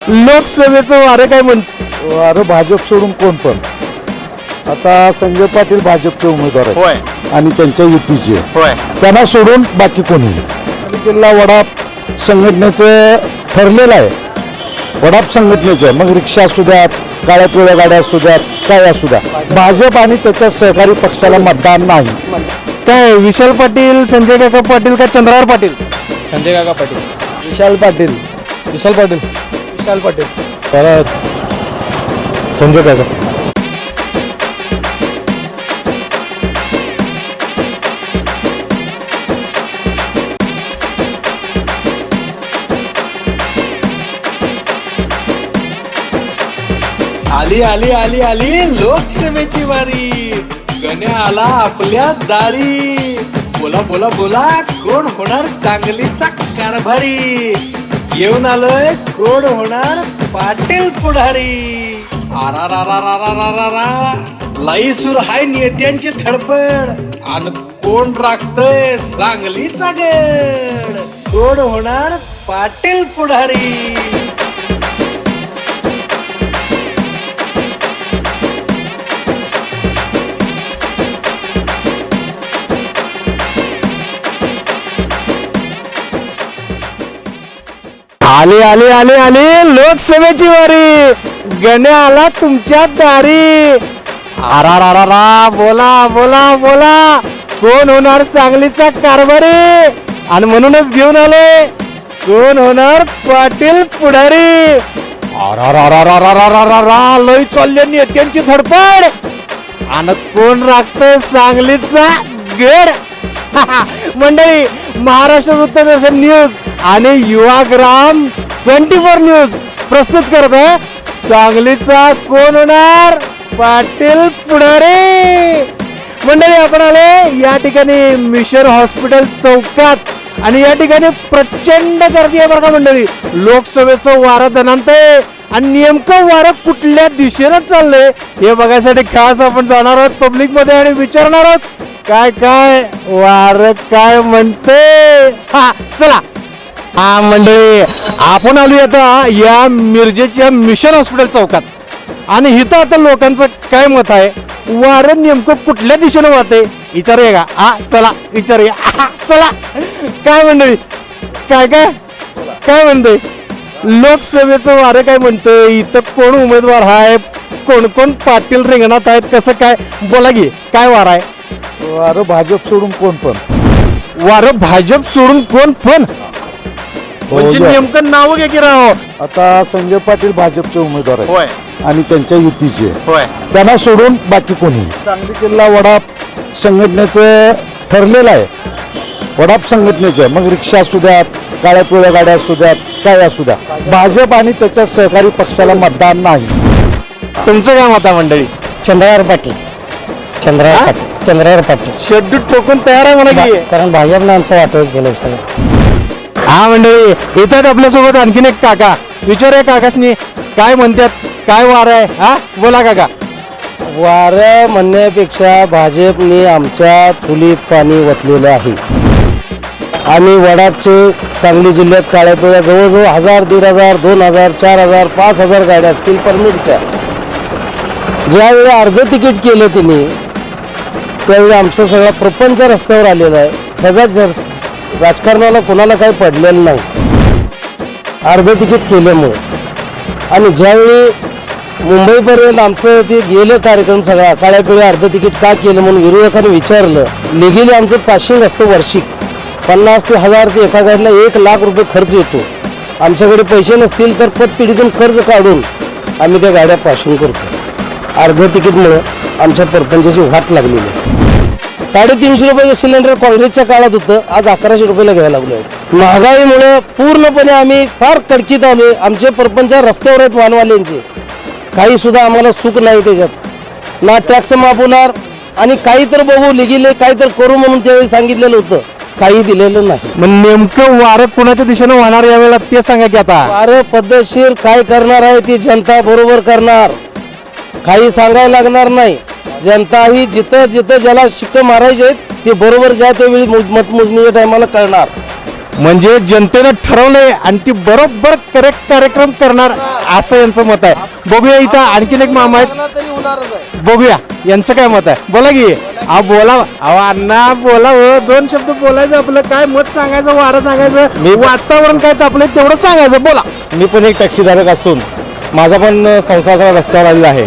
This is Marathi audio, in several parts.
लोकसभेचं वारं काय म्हणतं? अरे भाजप सोडून कोण पण. आता संजय पाटील भाजपचे उमेदवार आहेत होय आणि त्यांच्या युतीचे होय त्यांना सोडून बाकी कोणी. जिल्हा वडाप संघटनेचं ठरलेलं आहे. वडाप संघटनेचं मग रिक्षा असू द्यात, काळ्या पिवळ्या गाड्या असू द्यात, काय असू द्या, भाजप आणि त्याच्या सहकारी पक्षाला मतदान नाही. काय विशाल पाटील, संजय काका पाटील का चंद्रहार पाटील? संजय काका पाटील. विशाल पाटील. विशाल पाटील. विशाल पाटील. परत संजय काका. आली आली आली आली लोकसभेची वारी. गण्या आला आपल्या दारी. बोला बोला बोला कोण होणार सांगलीचा कारभारी. येऊन आलोय कोण होणार पाटील पुढारी. आरा लाई सुर हाय नेत्यांची धडपड. आणि कोण राखतय सांगलीचा गड. कोण होणार पाटील पुढारी. आली आली आली आली लोकसभेची वारी. गण्या आला तुमच्या दारी. आरा बोला बोला बोला कोण होणार सांगलीचा कारभारी. आणि म्हणूनच घेऊन आले कोण होणार पाटील पुढारी. आरा लई चालली नेत्यांची धडपड. आणि कोण राखतोय सांगलीचा गड. मंडळी, महाराष्ट्र वृत्तदर्शन न्यूज आणि युवाग्राम 24 न्यूज प्रस्तुत करत आहे सांगलीचा कोण होणार पाटील पुढारी. मंडळी, आपण आले या ठिकाणी मिशन हॉस्पिटल चौकात आणि या ठिकाणी प्रचंड गर्दी आहे बरं का मंडळी. लोकसभेचं वारं दणाणत आहे आणि नेमकं वारं कुठल्या दिशेनं चाललंय हे बघायसाठी खास आपण जाणार आहोत पब्लिक मध्ये आणि विचारणार आहोत काय काय वारं काय म्हणते. हा चला. हा मंडळी, आपण आलोय आता या मिरजेच्या मिशन हॉस्पिटल चौकात आणि इथं आता लोकांचं काय मत आहे, वारं नेमकं कुठल्या दिशेनं वाहते विचारूया का? हा चला विचारूया. चला. काय मंडळी, काय काय काय म्हणतंय लोकसभेचं वारं काय म्हणतंय, इथं कोण उमेदवार आहे, कोण कोण पाटील रिंगणात आहेत, कसं काय बोला की काय वार आहे? अरे भाजप सोडून कोण पण. वारं भाजप सोडून कोण पण म्हणजे नेमकं नाव घ्या की राव. आता संजय पाटील भाजपचे उमेदवार होय आहेत आणि त्यांच्या युतीचे होय त्यांना सोडून बाकी कोणी. सांगली जिल्हा वडाप संघटनेचं ठरलेलं आहे. वडाप संघटनेचं मग रिक्षा असू द्यात, काळ्या पिवळ्या गाड्या असू द्यात, काय असू द्या, भाजप आणि त्याच्या सहकारी पक्षाला मतदान नाही. तुमचं काय मत आहे मंडळी? चंद्रहार पाटील. चंद्रहार पाटील. चंद्रहार पाटील. शेड्यूल ठोकून तयार आहे म्हणा की. कारण भाजपनं आमचं वाटोळ केलं सगळं. हा मंडळी, येतात आपल्यासोबत आणखीन एक काका. विचारूया काकासनी काय म्हणतात, काय वार आहे. हा बोला काका. वारं म्हणण्यापेक्षा भाजपने आमच्या चुलीत पाणी ओतलेलं आहे. आम्ही वडापचे सांगली जिल्ह्यात काळ्या पिवळ्या जवळजवळ 1000, 1500, 2000, 4000, 5000 गाड्या असतील परमिटच्या. ज्यावेळी अर्ध तिकीट केलं त्यांनी त्यावेळी आमचं सगळा प्रपंच रस्त्यावर आलेला आहे. ह्याचा जर राजकारणाला कोणाला काही पडलेलं नाही अर्ध तिकीट केल्यामुळे. आणि ज्यावेळी मुंबईपर्यंत आमचं ते गेलं कार्यक्रम सगळा काळ्या पिवळ्या अर्ध तिकीट का केलं म्हणून विरोधकांनी विचारलं. लिगली आमचं पासिंग असतं वार्षिक 50 ते 1000 ते एका गाडीला 1 लाख रुपये खर्च येतो. आमच्याकडे पैसे नसतील तर पतपिढीतून कर्ज काढून आम्ही त्या गाड्या पासिंग करतो. अर्ध तिकीटमुळं आमच्या परपंचाची वाट लागलेली आहे. 350 रुपयाचं सिलेंडर काँग्रेसच्या काळात होतं, आज 1100 रुपयाला घ्यायला लागलो आहे. महागाईमुळे पूर्णपणे आम्ही फार कडकीत आलोय. आमचे परपंच रस्त्यावर आहेत वाहनवाल्यांचे. काही सुद्धा आम्हाला सुख नाही त्याच्यात. ना टॅक्स माफ होणार आणि काही तर बघू लिगिले काही तर करू म्हणून त्यावेळी सांगितलेलं होतं, काही दिलेलं नाही. मग नेमकं वारं कोणाच्या दिशेनं वाहणार यावेळेला ते सांगा की आता. वारं पद्धतशीर काय करणार आहे ती जनता बरोबर करणार. काही सांगायला लागणार नाही. जनता ही जिथं जिथं ज्याला शिक्के मारायचे ते बरोबर ज्या त्यावेळी मतमोजणीच्या टायमाला करणार. म्हणजे जनतेनं ठरवलंय आणि ती बरोबर करेक्ट कार्यक्रम करणार असं यांचं मत आहे. बघूया इथं आणखीन एक मामा आहेत, बघूया यांचं काय मत आहे. बोला की बोला अण्णा बोला हो, दोन शब्द बोलायचं, आपलं काय मत सांगायचं, वारं सांगायचं, वातावरण काय तापलंय तेवढं सांगायचं. बोला. मी पण एक टॅक्सीधारक असून माझा पण संसार रस्त्यावर आलेला आहे.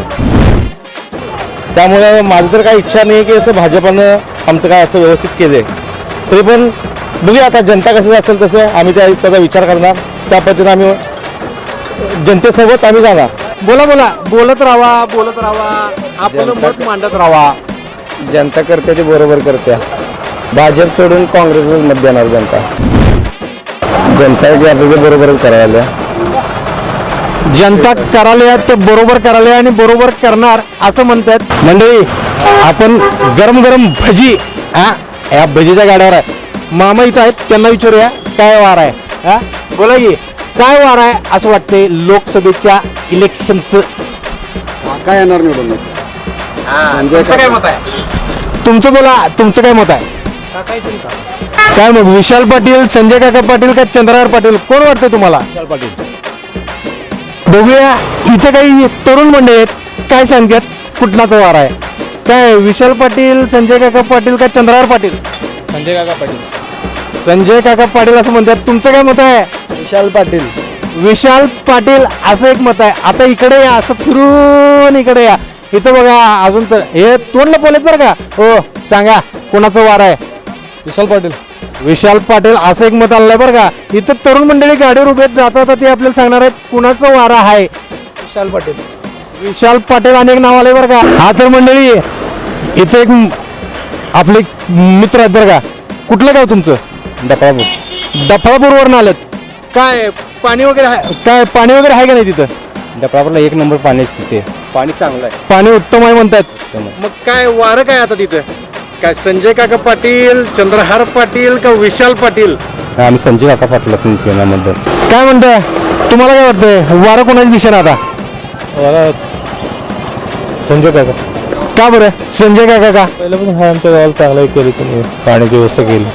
त्यामुळे माझं तर काही इच्छा नाही की असं भाजपानं आमचं काय असं व्यवस्थित केलं. तरी पण बघूया आता जनता कसं असेल तसं आम्ही त्याचा विचार करणार, त्या पद्धतीने आम्ही जनतेसोबत आम्ही जाणार. बोला बोलत राहा आपलं मत मांडत राहा. जनता करते ते बरोबर करते. भाजप सोडून काँग्रेसवर मत देणार जनता. आपल्याला बरोबरच करायला. जनता करायला ते बरोबर करायला आणि बरोबर करणार असं म्हणतात. मंडळी आपण गरम गरम भजी या भजीच्या गाड्यावर आहे. मामा इथं आहेत, त्यांना विचारूया काय वार आहे. बोला की काय वार आहे असं वाटतंय लोकसभेच्या इलेक्शनचं. काय येणार निवडून तुमचं काय मत आहे? तुमचं बोला, तुमचं काय मत आहे? काय मग विशाल पाटील, संजय काका पाटील का चंद्रहार पाटील, कोण वाटतंय तुम्हाला? विशाल पाटील. बघूया इथं काही तरुण मंडळी आहेत, काय सांगतात कुठनाचा वार आहे. काय विशाल पाटील, संजय काका पाटील का चंद्रहार पाटील? संजय काका पाटील. संजय काका पाटील असं म्हणतात. तुमचं काय मत आहे? विशाल पाटील. विशाल पाटील असं एक मत आहे. आता इकडे या, असं फिरून इकडे या. इथं बघा अजून तर हे तोंडला बोलत बरं का. हो सांगा कोणाचं वार आहे? विशाल पाटील. विशाल पाटील असं एक मत आलंय बरं का. इथं तरुण मंडळी गाडीवर उभे जातात, ते आपल्याला सांगणार आहेत कुणाचं वार आहे. विशाल पाटील. विशाल पाटील अनेक नाव आले बरं का. हा तर मंडळी इथे एक आपले मित्र आहेत बरं का. कुठलं गाव तुमचं? डफळापूर. डफळापूरवरून आलेत. काय पाणी वगैरे आहे? काय पाणी वगैरे आहे का नाही तिथं? डफळापूरला एक नंबर पाणी तिथे. पाणी चांगलं आहे. पाणी उत्तम आहे म्हणतात. मग काय वारं काय आता तिथं? काय संजय काका पाटील, चंद्रहार पाटील का विशाल पाटील? आम्ही संजय काका पाटील असं काय म्हणताय तुम्हाला, काय वाटतंय वारं कोणाची दिशेने आता? संजय काका. का बरं संजय काका का? पहिलं पण हा आमच्या गावाला चांगलं केली, त्यांनी पाण्याची व्यवस्था केली.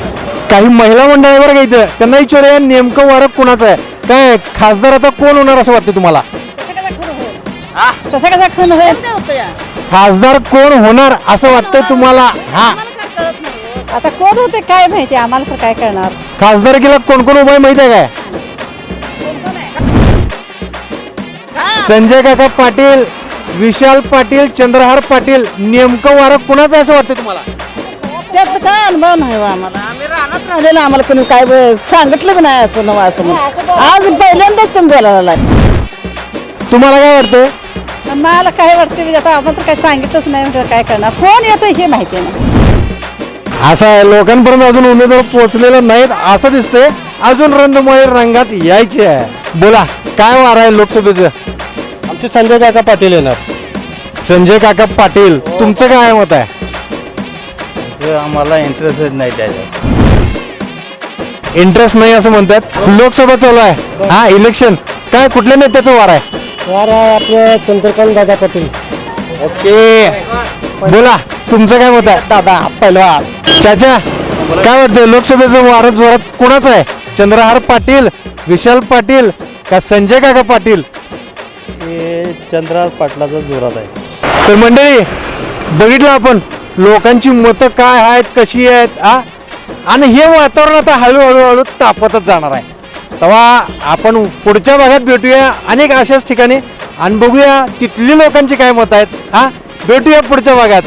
काही महिला मंडळ आहे बरं का इथं, त्यांना विचारूया नेमकं वारं कोणाचं आहे. काय खासदार आता कोण होणार असं वाटतं तुम्हाला? तसं कसा खून होईल? खासदार कोण होणार असं वाटतंय तुम्हाला? हा आता कोण होते काय माहिती, आम्हाला तर काय करणार. खासदारकीला कोण कोण उभा आहे माहिती आहे काय? संजय काका पाटील, विशाल पाटील, चंद्रहार पाटील, नेमकं वारं कुणाचं असं वाटतं तुम्हाला? त्यात काय अनुभव नाही बा आम्हाला. आम्ही रानात राहिलेलो, आम्हाला कोणी काय सांगितलं बी नाही असं नवं असं म्हणून. आज पहिल्यांदाच तुम्ही बोलायला लागले. तुम्हाला काय वाटतंय? मला काय वाटतं आता आम्हाला तर काय सांगितलंच नाही, म्हणजे काय करणार. कोण येतं हे माहिती नाही. असं आहे, लोकांपर्यंत अजून उमेदवार पोहोचलेलं नाहीत असं दिसतंय. अजून रंगमय रंगात यायचे आहे. बोला काय वार आहे लोकसभेचं? आमचे संजय काका पाटील येणार. संजय काका पाटील. तुमचं काय मत आहे? आम्हाला इंटरेस्टच नाही त्याच्यात. इंटरेस्ट नाही असं म्हणतात. लोकसभा चालू आहे, हा इलेक्शन. काय कुठल्या नेत्याचं वार आहे? वार आपलं चंद्रकांत दादा पाटील. ओके बोला तुमचं काय मत आहे? दादा पहिलवान. चाचा काय वाटतं लोकसभेचं वार जोरात कुणाचं आहे? चंद्रहार पाटील, विशाल पाटील का संजय काका पाटील? चंद्रहार पाटलाचा जोरात आहे. तर मंडळी बघितलं आपण लोकांची मतं काय आहेत, कशी आहेत. आणि हे वातावरण आता हळूहळू तापतच जाणार आहे. तेव्हा आपण पुढच्या भागात भेटूया अनेक अशाच ठिकाणी आणि बघूया तिथली लोकांची काय मत आहेत. भेटूया पुढच्या भागात.